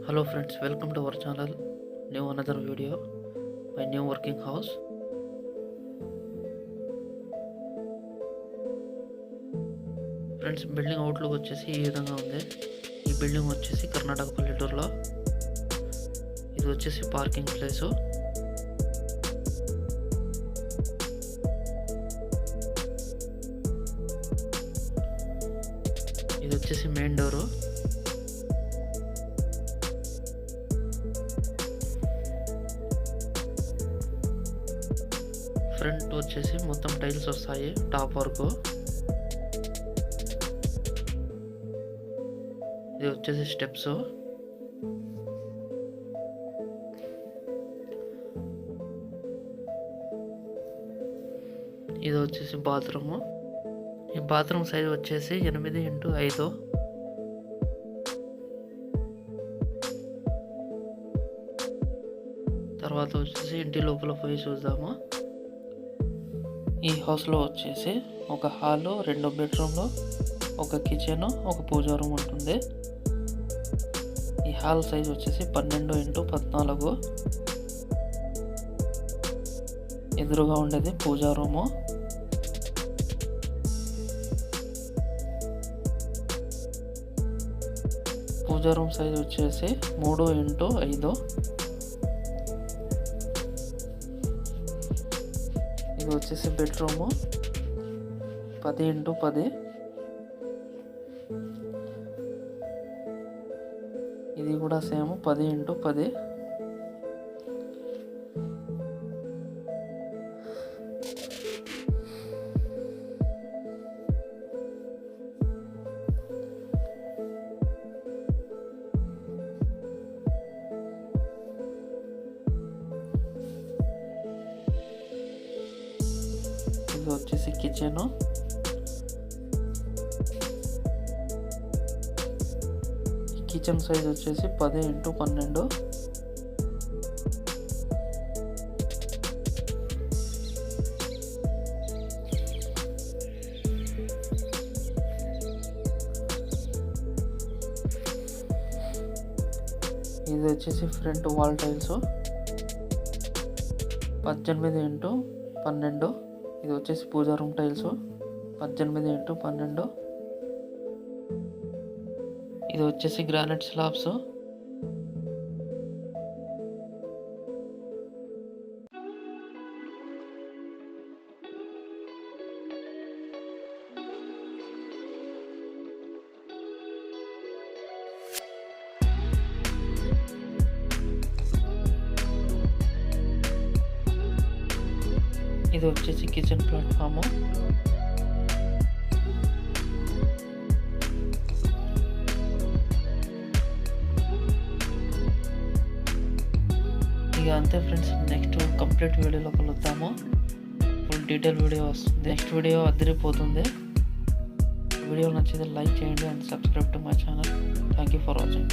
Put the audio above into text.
Hello friends, welcome to our channel. New another video, my new working house. Friends building outlook వచ్చేసి ఈ విధంగా ఉంది. ఈ building వచ్చేసి కర్ణాటక పల్లెటూరులో. ఇది వచ్చేసి పార్కింగ్ ప్లేసు. ఇది వచ్చేసి మెయిన్ డోరు. ఫ్రంట్ వచ్చేసి మొత్తం టైల్స్ వస్తాయి టాప్ వరకు. ఇది వచ్చేసి స్టెప్స్. ఇది వచ్చేసి బాత్రూము. ఈ బాత్రూమ్ సైజ్ వచ్చేసి 8x5. తర్వాత వచ్చేసి ఇంటి లోపల పోయి చూద్దాము. ఈ హౌస్లో వచ్చేసి ఒక హాలు, 2 బెడ్రూమ్లు, ఒక కిచెన్, ఒక పూజా రూమ్ ఉంటుంది. ఈ హాల్ సైజ్ వచ్చేసి 12x14. ఎదురుగా ఉండేది పూజా రూము. పూజా రూమ్ సైజ్ వచ్చేసి 3x5. ఇది వచ్చేసి బెడ్రూము 10x10. ఇది కూడా సేమ్ 10x10. ఇది వచ్చేసి కిచెన్. కిచెన్ సైజ్ వచ్చేసి 10x12. ఇది వచ్చేసి ఫ్రంట్ వాల్ టైల్స్ 18x12. ఇది వచ్చేసి పూజా రూమ్ టైల్స్ 18x12. ఇది వచ్చేసి గ్రానైట్ స్లాబ్స్. ఇది వచ్చేసి కిచెన్ ప్లాట్ఫాము. ఇక అంతే ఫ్రెండ్స్, నెక్స్ట్ కంప్లీట్ వీడియోలో కలుద్దాము. ఫుల్ డీటెయిల్ వీడియో వస్తుంది. నెక్స్ట్ వీడియో అదిరిపోతుంది. వీడియో నచ్చితే లైక్ చేయండి and subscribe to my channel. Thank you for watching.